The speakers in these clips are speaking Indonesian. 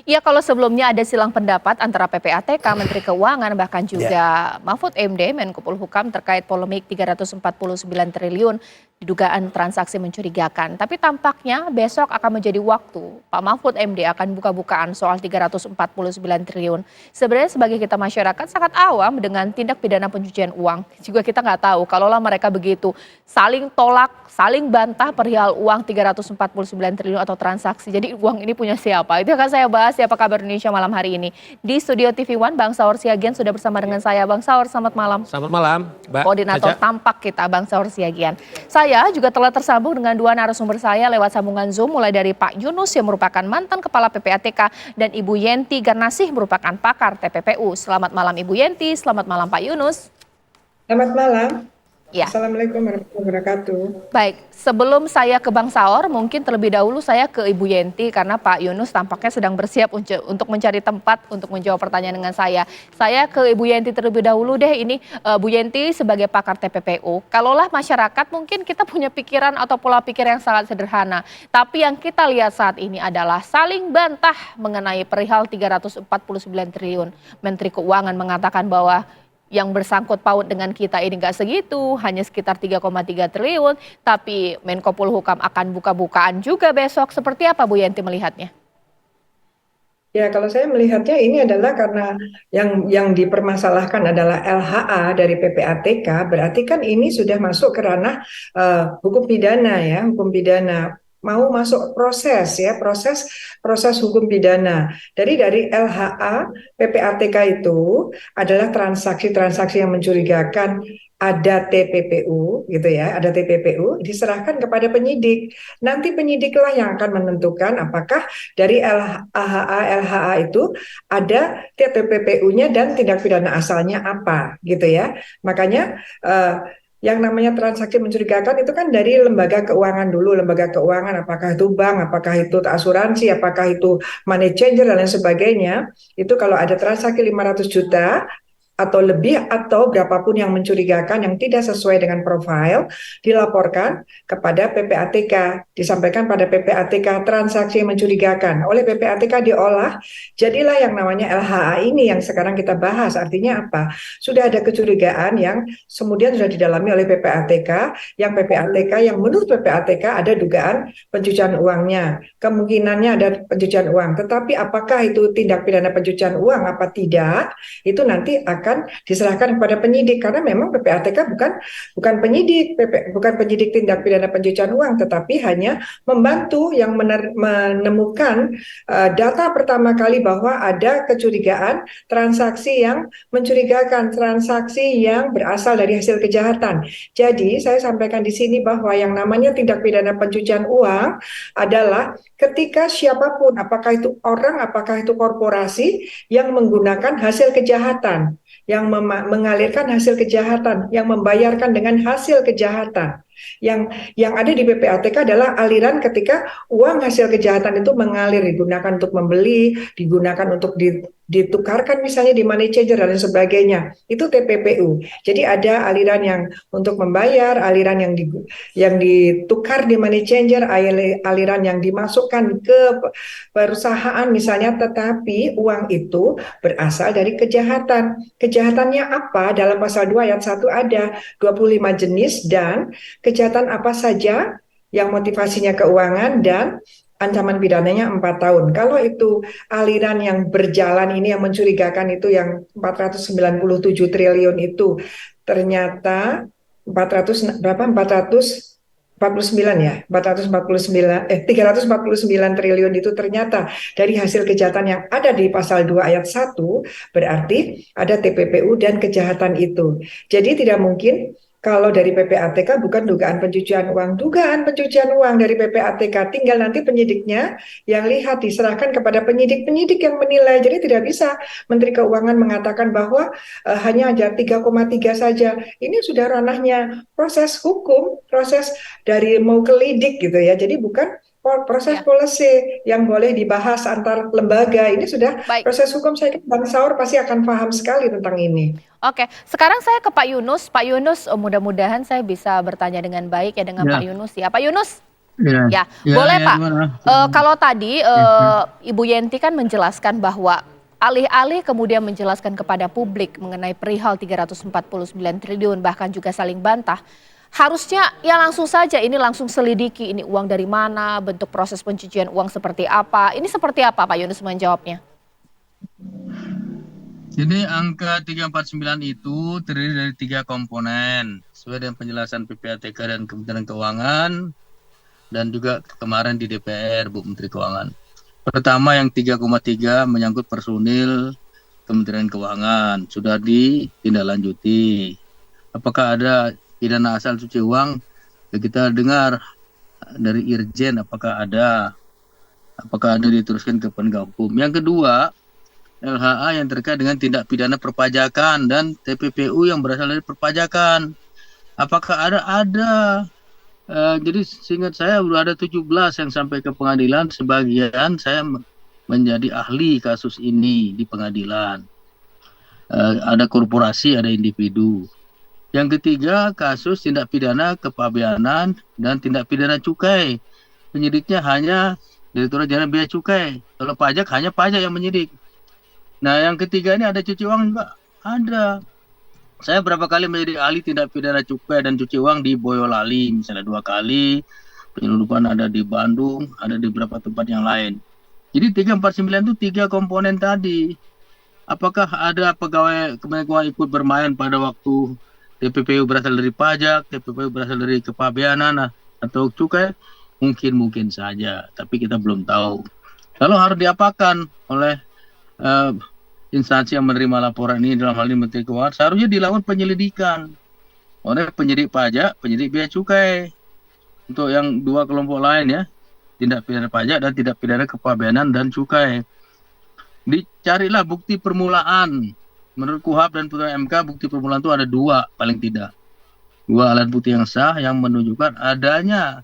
Ya, kalau sebelumnya ada silang pendapat antara PPATK, Menteri Keuangan, bahkan Ya, juga Mahfud MD, Menko Polhukam terkait polemik 349 triliun dugaan transaksi mencurigakan. Tapi tampaknya besok akan menjadi waktu Pak Mahfud MD akan buka-bukaan soal 349 triliun. Sebenarnya sebagai kita masyarakat sangat awam dengan tindak pidana pencucian uang. Juga kita nggak tahu kalaulah mereka begitu saling tolak, saling bantah perihal uang 349 triliun atau transaksi. Jadi uang ini punya siapa? Itu akan saya bahas di Apa Kabar Indonesia malam hari ini. Di Studio TV One, Bang Saur Siagian sudah bersama dengan saya. Bang Saur, selamat malam. selamat malam, Mbak Koordinator Caca. tampak kita, Bang Saur Siagian. Saya juga telah tersambung dengan dua narasumber saya lewat sambungan Zoom, mulai dari Pak Yunus yang merupakan mantan Kepala PPATK dan Ibu Yenti Garnasih merupakan pakar TPPU. Selamat malam Ibu Yenti, selamat malam Pak Yunus. Selamat malam. Ya. Assalamualaikum warahmatullahi wabarakatuh. Baik, sebelum saya ke Bang Saur, mungkin terlebih dahulu saya ke Ibu Yenti karena Pak Yunus tampaknya sedang bersiap untuk mencari tempat untuk menjawab pertanyaan dengan saya. Saya ke Ibu Yenti terlebih dahulu deh. Ini Bu Yenti sebagai pakar TPPU. Kalaulah masyarakat mungkin kita punya pikiran atau pola pikir yang sangat sederhana. Tapi yang kita lihat saat ini adalah saling bantah mengenai perihal 349 triliun. Menteri Keuangan mengatakan bahwa yang bersangkut paut dengan kita ini nggak segitu, hanya sekitar 3,3 triliun, tapi Menko Polhukam akan buka-bukaan juga besok. Seperti apa Bu Yenti melihatnya? Ya, kalau saya melihatnya ini adalah karena yang dipermasalahkan adalah LHA dari PPATK, berarti kan ini sudah masuk ke ranah hukum pidana ya, hukum pidana. Mau masuk proses ya, proses hukum pidana. Dari LHA PPATK itu adalah transaksi-transaksi yang mencurigakan, ada TPPU gitu ya, ada TPPU diserahkan kepada penyidik. Nanti penyidiklah yang akan menentukan apakah dari LHA itu ada TPPU-nya dan tindak pidana asalnya apa gitu ya. Makanya yang namanya transaksi mencurigakan itu kan dari lembaga keuangan dulu, lembaga keuangan apakah itu bank, apakah itu asuransi, apakah itu money changer dan lain sebagainya. Itu kalau ada transaksi 500 juta atau lebih atau berapapun yang mencurigakan yang tidak sesuai dengan profil dilaporkan kepada PPATK, disampaikan pada PPATK transaksi yang mencurigakan. Oleh PPATK diolah, jadilah yang namanya LHA ini yang sekarang kita bahas. Artinya apa? Sudah ada kecurigaan yang kemudian sudah didalami oleh PPATK, yang menurut PPATK ada dugaan pencucian uangnya. Kemungkinannya ada pencucian uang, tetapi apakah itu tindak pidana pencucian uang apa tidak, itu nanti akan diserahkan kepada penyidik karena memang PPATK bukan penyidik tindak pidana pencucian uang, tetapi hanya membantu yang menemukan data pertama kali bahwa ada kecurigaan transaksi yang mencurigakan, transaksi yang berasal dari hasil kejahatan. Jadi saya sampaikan di sini bahwa yang namanya tindak pidana pencucian uang adalah ketika siapapun, apakah itu orang, apakah itu korporasi yang menggunakan hasil kejahatan, yang mengalirkan hasil kejahatan, yang membayarkan dengan hasil kejahatan. Yang ada di PPATK adalah aliran ketika uang hasil kejahatan itu mengalir, digunakan untuk membeli, digunakan untuk ditukarkan misalnya di money changer dan lain sebagainya. Itu TPPU. Jadi ada aliran yang untuk membayar, aliran yang ditukar di money changer, aliran yang dimasukkan ke perusahaan misalnya, tetapi uang itu berasal dari kejahatan. Kejahatannya apa? Dalam pasal 2 ayat 1 ada 25 jenis dan kejahatan apa saja yang motivasinya keuangan dan ancaman pidananya 4 tahun. Kalau itu aliran yang berjalan ini yang mencurigakan itu yang 497 triliun itu ternyata 449 ya, 349 triliun itu ternyata dari hasil kejahatan yang ada di pasal 2 ayat 1, berarti ada TPPU dan kejahatan itu. Jadi tidak mungkin kalau dari PPATK bukan dugaan pencucian uang dari PPATK, tinggal nanti penyidiknya yang lihat diserahkan kepada penyidik yang menilai. Jadi tidak bisa Menteri Keuangan mengatakan bahwa hanya ada 3,3 saja. Ini sudah ranahnya proses hukum, proses dari mau ke lidik gitu ya. Jadi bukan proses policy yang boleh dibahas antar lembaga. Ini sudah proses hukum. Saya kira Bang Saur pasti akan paham sekali tentang ini. Oke, sekarang saya ke Pak Yunus. Pak Yunus, mudah-mudahan saya bisa bertanya dengan baik ya dengan Pak Yunus ya. Pak Yunus, Ya, Ya, ya, boleh ya Pak. gimana? Kalau tadi Ya, ya. Ibu Yenti kan menjelaskan bahwa alih-alih kemudian menjelaskan kepada publik mengenai perihal 349 triliun bahkan juga saling bantah, harusnya ya langsung saja ini langsung selidiki ini uang dari mana, bentuk proses pencucian uang seperti apa. Ini seperti apa Pak Yunus menjawabnya? Jadi angka 349 itu terdiri dari 3 komponen sesuai dengan penjelasan PPATK dan Kementerian Keuangan dan juga kemarin di DPR Bu Menteri Keuangan. Pertama yang 3,3 menyangkut personil Kementerian Keuangan sudah ditindaklanjuti. Apakah ada pidana asal cuci uang? Ya, kita dengar dari Irjen apakah ada diteruskan ke penegak hukum. Yang kedua, LHA yang terkait dengan tindak pidana perpajakan dan TPPU yang berasal dari perpajakan. Apakah ada? Ada. Jadi seingat saya sudah ada 17 yang sampai ke pengadilan. Sebagian saya menjadi ahli kasus ini di pengadilan. Ada korporasi, ada individu. Yang ketiga, kasus tindak pidana kepabeanan dan tindak pidana cukai. Penyidiknya hanya Direktorat Jenderal Bea Cukai. Kalau pajak hanya pajak yang menyidik. Nah, yang ketiga ini ada cuci uang juga. Ada. Saya berapa kali menjadi ahli tindak pidana cukai dan cuci uang di Boyolali, misalnya 2 kali. Penyelundupan ada di Bandung, ada di beberapa tempat yang lain. Jadi 349 itu 3 komponen tadi. Apakah ada pegawai Kementerian Keuangan ikut bermain pada waktu TPPU berasal dari pajak, TPPU berasal dari kepabeanan atau cukai? Mungkin saja, tapi kita belum tahu. Lalu harus diapakan oleh eh, instansi yang menerima laporan ini, dalam hal ini Menteri Keuangan? Seharusnya dilakukan penyelidikan oleh penyidik pajak, penyidik bea cukai. Untuk yang 2 kelompok lain ya, tindak pidana pajak dan tindak pidana kepabeanan dan cukai. Dicarilah bukti permulaan. Menurut KUHAP dan putusan MK, bukti permulaan itu ada 2 paling tidak. 2 alat bukti yang sah yang menunjukkan adanya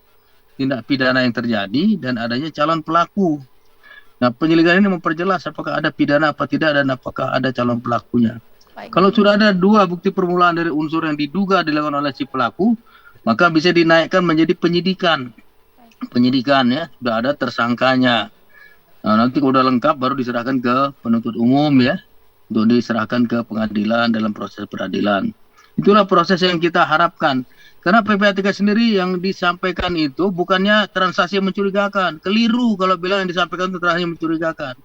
tindak pidana yang terjadi dan adanya calon pelaku. Nah, penyelidikan ini memperjelas apakah ada pidana apa tidak dan apakah ada calon pelakunya. Baik. Kalau sudah ada 2 bukti permulaan dari unsur yang diduga dilakukan oleh si pelaku, maka bisa dinaikkan menjadi penyidikan. Penyidikan ya, sudah ada tersangkanya. Nah, nanti kalau udah lengkap baru diserahkan ke penuntut umum ya, untuk diserahkan ke pengadilan dalam proses peradilan. Itulah proses yang kita harapkan. Karena PPATK sendiri yang disampaikan itu bukannya transaksi yang mencurigakan. Keliru kalau bilang yang disampaikan itu transaksi yang mencurigakan.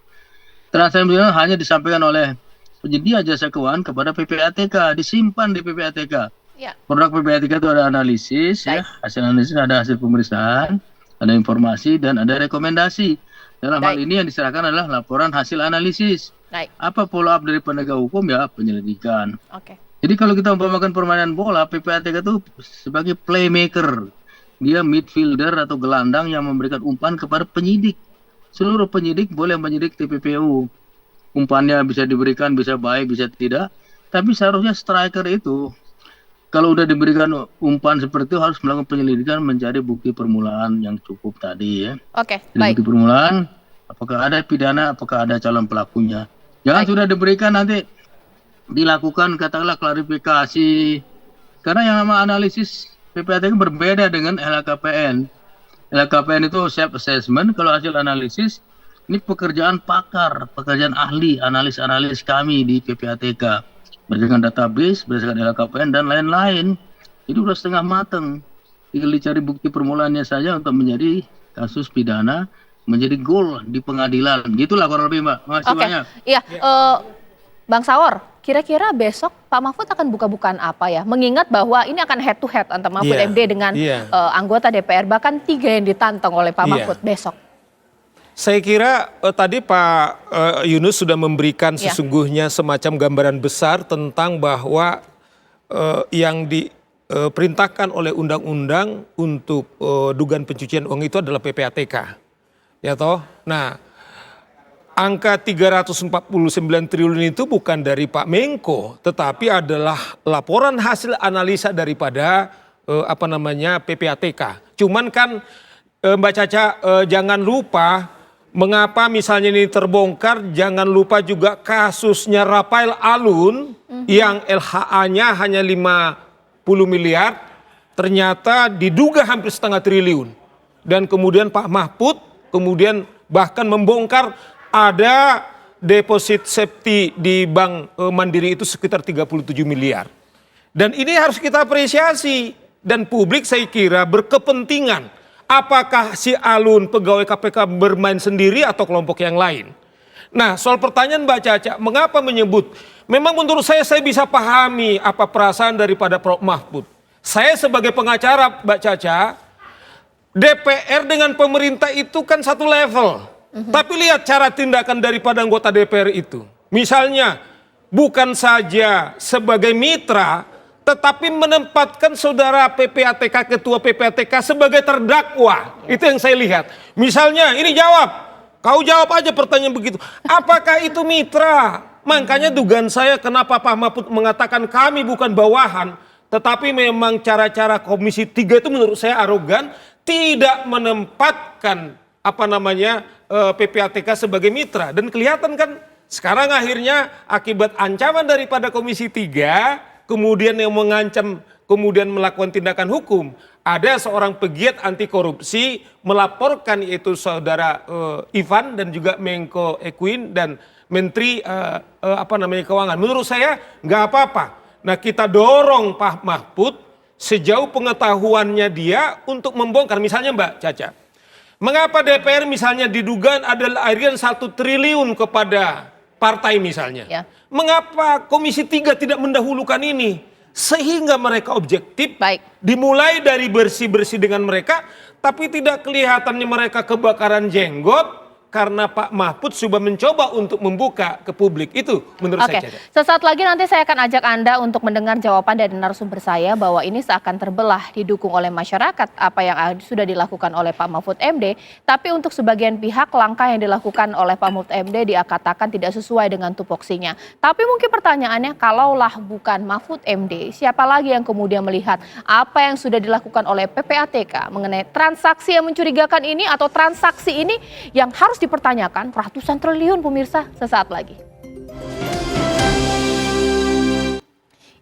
Transaksi yang mencurigakan hanya disampaikan oleh penyedia jasa keuangan kepada PPATK, disimpan di PPATK. Ya. Produk PPATK itu ada analisis, ya, hasil analisis, ada hasil pemeriksaan, ada informasi, dan ada rekomendasi. Dalam hal ini yang diserahkan adalah laporan hasil analisis. Baik. Apa follow up dari penegak hukum? Ya penyelidikan. Oke. Jadi kalau kita umpamakan permainan bola, PPATK itu sebagai playmaker. Dia midfielder atau gelandang yang memberikan umpan kepada penyidik. Seluruh penyidik boleh menyidik TPPU. Umpannya bisa diberikan, bisa baik, bisa tidak. Tapi seharusnya striker itu, kalau udah diberikan umpan seperti itu, harus melakukan penyelidikan mencari bukti permulaan yang cukup tadi ya. Oke, Jadi baik. bukti permulaan, apakah ada pidana, apakah ada calon pelakunya. Jangan sudah diberikan nanti dilakukan katakanlah klarifikasi. Karena yang nama analisis PPATK berbeda dengan LHKPN. LHKPN itu self assessment, kalau hasil analisis ini pekerjaan pakar, pekerjaan ahli, analis-analis kami di PPATK. Berdasarkan database, berdasarkan LHKPN dan lain-lain. Jadi udah setengah mateng. Tinggal dicari bukti permulaannya saja untuk menjadi kasus pidana, menjadi goal di pengadilan. Gitulah kurang lebih, Mbak. Makasih banyak. Iya, Bang Saur, kira-kira besok Pak Mahfud akan buka-bukaan apa ya? Mengingat bahwa ini akan head to head antara Mahfud MD dengan anggota DPR, bahkan 3 yang ditantang oleh Pak Mahfud besok. Saya kira tadi Pak Yunus sudah memberikan sesungguhnya semacam gambaran besar tentang bahwa yang diperintahkan oleh undang-undang untuk dugaan pencucian uang itu adalah PPATK. Ya toh? Nah, angka 349 triliun itu bukan dari Pak Menko, tetapi adalah laporan hasil analisa daripada PPATK. Cuman kan Mbak Caca jangan lupa mengapa misalnya ini terbongkar, jangan lupa juga kasusnya Rafael Alun yang LHA-nya hanya 50 miliar, ternyata diduga hampir setengah triliun. dan kemudian Pak Mahfud kemudian bahkan membongkar ada deposit safety di Bank Mandiri itu sekitar 37 miliar. Dan ini harus kita apresiasi, dan publik saya kira berkepentingan apakah si Alun pegawai KPK bermain sendiri atau kelompok yang lain. Nah, soal pertanyaan Mbak Caca, mengapa menyebut? Memang menurut saya bisa pahami apa perasaan daripada Prof Mahfud. Saya sebagai pengacara Mbak Caca, DPR dengan pemerintah itu kan satu level. Tapi lihat cara tindakan daripada anggota DPR itu. Misalnya bukan saja sebagai mitra, tetapi menempatkan saudara PPATK, ketua PPATK sebagai terdakwa. Itu yang saya lihat. Misalnya ini kau jawab aja pertanyaan begitu. Apakah itu mitra? Makanya dugaan saya kenapa Pak Mahfud mengatakan kami bukan bawahan. Tetapi memang cara-cara Komisi 3 itu menurut saya arogan. Tidak menempatkan PPATK sebagai mitra. Dan kelihatan kan sekarang akhirnya akibat ancaman daripada Komisi 3, kemudian yang mengancam, kemudian melakukan tindakan hukum. Ada seorang pegiat anti korupsi melaporkan, yaitu saudara Ivan dan juga Menko Equin dan Menteri Keuangan. Menurut saya nggak apa-apa. Nah, kita dorong Pak Mahfud sejauh pengetahuannya dia untuk membongkar. Misalnya Mbak Caca, mengapa DPR misalnya diduga ada aliran 1 triliun kepada partai misalnya. Ya. Mengapa Komisi 3 tidak mendahulukan ini? Sehingga mereka objektif. Baik. Dimulai dari bersih-bersih dengan mereka, tapi tidak kelihatannya mereka kebakaran jenggot. Karena Pak Mahfud sudah mencoba untuk membuka ke publik. Itu menurut saya. Sesaat lagi nanti saya akan ajak Anda untuk mendengar jawaban dari narasumber saya bahwa ini seakan terbelah didukung oleh masyarakat apa yang sudah dilakukan oleh Pak Mahfud MD. Tapi untuk sebagian pihak langkah yang dilakukan oleh Pak Mahfud MD dikatakan tidak sesuai dengan tupoksinya. Tapi mungkin pertanyaannya, kalaulah bukan Mahfud MD, siapa lagi yang kemudian melihat apa yang sudah dilakukan oleh PPATK mengenai transaksi yang mencurigakan ini atau transaksi ini yang harus dipertanyakan ratusan triliun pemirsa sesaat lagi.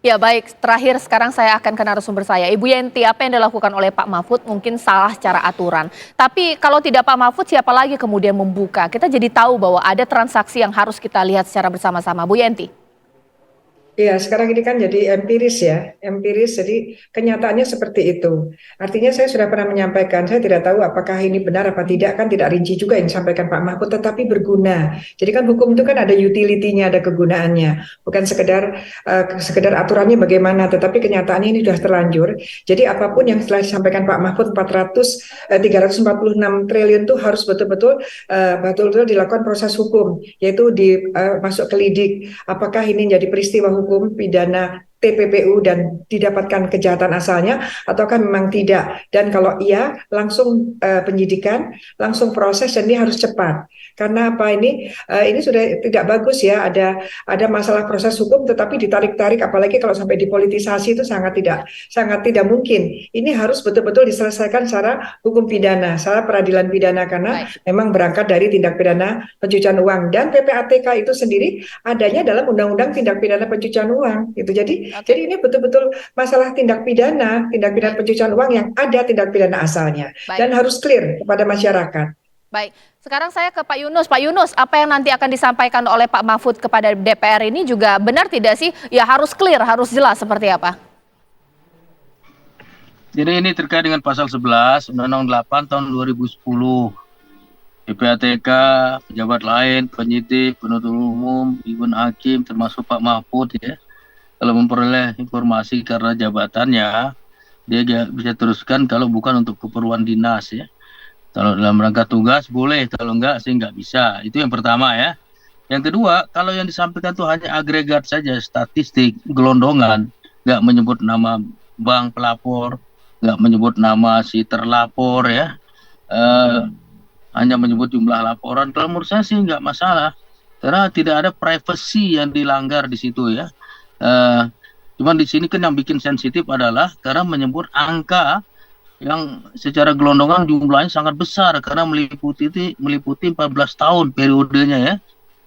Ya baik, terakhir sekarang saya akan ke narasumber saya. Ibu Yenti, apa yang dilakukan oleh Pak Mahfud mungkin salah secara aturan. Tapi kalau tidak Pak Mahfud, siapa lagi kemudian membuka? Kita jadi tahu bahwa ada transaksi yang harus kita lihat secara bersama-sama. Bu Yenti. Iya, sekarang ini kan jadi empiris ya, empiris, jadi kenyataannya seperti itu. Artinya saya sudah pernah menyampaikan, saya tidak tahu apakah ini benar apa tidak, kan tidak rinci juga yang disampaikan Pak Mahfud, tetapi berguna. Jadi kan hukum itu kan ada utility-nya, ada kegunaannya, bukan sekedar aturannya bagaimana, tetapi kenyataannya ini sudah terlanjur. Jadi apapun yang setelah disampaikan Pak Mahfud 346 triliun itu harus betul-betul dilakukan proses hukum, yaitu masuk ke lidik. Apakah ini menjadi peristiwa hukum pidana TPPU dan didapatkan kejahatan asalnya ataukah memang tidak, dan kalau iya langsung penyidikan, langsung proses, dan ini harus cepat. Karena apa, ini sudah tidak bagus ya, ada masalah proses hukum tetapi ditarik-tarik, apalagi kalau sampai dipolitisasi, itu sangat tidak mungkin. Ini harus betul-betul diselesaikan secara hukum pidana, secara peradilan pidana, karena memang berangkat dari tindak pidana pencucian uang, dan PPATK itu sendiri adanya dalam Undang-Undang Tindak Pidana Pencucian Uang gitu. Jadi ini betul-betul masalah tindak pidana pencucian uang yang ada tindak pidana asalnya. Dan harus clear kepada masyarakat. Baik, sekarang saya ke Pak Yunus. Pak Yunus, apa yang nanti akan disampaikan oleh Pak Mahfud kepada DPR ini juga benar tidak sih? Ya harus clear, harus jelas seperti apa? Jadi ini terkait dengan pasal 11 Undang-Undang 8 tahun 2010. PPATK, pejabat lain, penyidik, penuntut umum, even hakim, termasuk Pak Mahfud ya. Kalau memperoleh informasi karena jabatannya, dia bisa teruskan kalau bukan untuk keperluan dinas ya. Kalau dalam rangka tugas boleh, kalau enggak sih enggak bisa. Itu yang pertama ya. Yang kedua, kalau yang disampaikan itu hanya agregat saja, statistik, gelondongan, enggak menyebut nama bank pelapor, enggak menyebut nama si terlapor ya. Hanya menyebut jumlah laporan. Kalau menurut saya sih enggak masalah. Karena tidak ada privacy yang dilanggar di situ ya. Cuman di sini kan yang bikin sensitif adalah karena menyebut angka yang secara gelondongan jumlahnya sangat besar karena meliputi 14 tahun periodenya ya.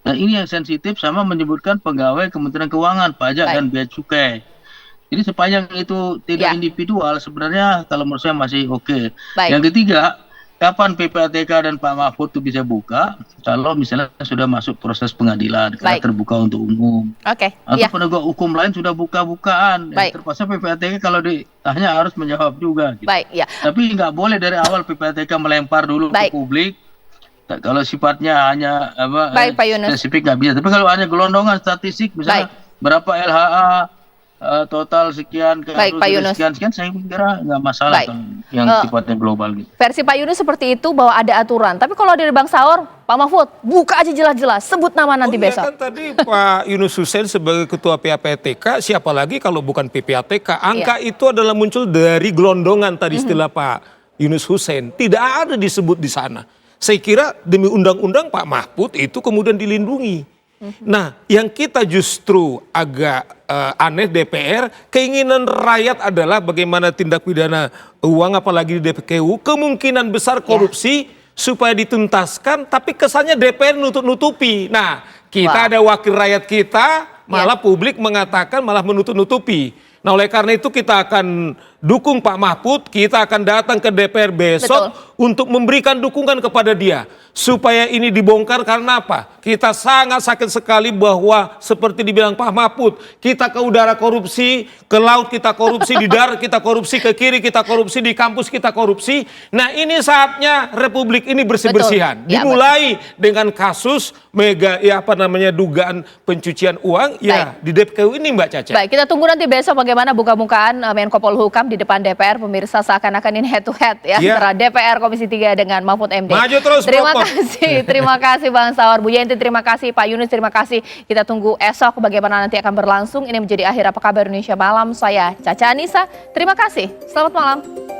Nah ini yang sensitif, sama menyebutkan pegawai Kementerian Keuangan, pajak dan bea cukai. Jadi sepanjang itu tidak individual sebenarnya kalau menurut saya masih oke. Yang ketiga, kapan PPATK dan Pak Mahfud itu bisa buka? Kalau misalnya sudah masuk proses pengadilan, karena Baik. terbuka untuk umum. Oke, Atau iya. penegak hukum lain sudah buka-bukaan. Baik. Terpaksa PPATK kalau ditanya harus menjawab juga. Gitu. Baik, ya. Tapi nggak boleh dari awal PPATK melempar dulu Baik. ke publik. Kalau sifatnya hanya Baik, Pak Yunus. spesifik nggak bisa. Tapi kalau hanya gelondongan statistik, misalnya berapa LHA total sekian, Baik, Pak Yunus. sekian, saya kira nggak masalah Baik. kalau yang sifatnya global gitu. Versi Pak Yunus seperti itu bahwa ada aturan. Tapi kalau dari Bang Saur, Pak Mahfud, buka aja jelas-jelas, sebut nama nanti iya besok. kan tadi Pak Yunus Hussein sebagai ketua PPATK, siapa lagi kalau bukan PPATK? Angka itu adalah muncul dari gelondongan tadi istilah Pak Yunus Hussein. Tidak ada disebut di sana. Saya kira demi undang-undang Pak Mahfud itu kemudian dilindungi. Nah, yang kita justru agak aneh DPR, keinginan rakyat adalah bagaimana tindak pidana uang apalagi di DPKU, kemungkinan besar korupsi supaya dituntaskan, tapi kesannya DPR nutup-nutupi. Nah, kita ada wakil rakyat kita, malah publik mengatakan malah menutup-nutupi. Nah, oleh karena itu kita akan dukung Pak Mahfud, kita akan datang ke DPR besok untuk memberikan dukungan kepada dia. Supaya ini dibongkar karena apa? Kita sangat sakit sekali bahwa seperti dibilang Pak Mahfud, kita ke udara korupsi, ke laut kita korupsi, di darat kita korupsi, ke kiri kita korupsi, di kampus kita korupsi. Nah, ini saatnya Republik ini bersih-bersihan. Ya, Dimulai dengan kasus dugaan pencucian uang di DPKU ini Mbak Caca. Baik, kita tunggu nanti besok bagaimana buka-bukaan Menko Polhukam di depan DPR. Pemirsa, seakan-akan ini head to head ya antara DPR Komisi 3 dengan Mahfud MD. Maju terus, Terima kasih Bang Saur, Bu Yenti, terima kasih Pak Yunus, terima kasih. Kita tunggu esok bagaimana nanti akan berlangsung. Ini menjadi akhir Apa Kabar Indonesia Malam. Saya Caca Anissa, terima kasih. Selamat malam.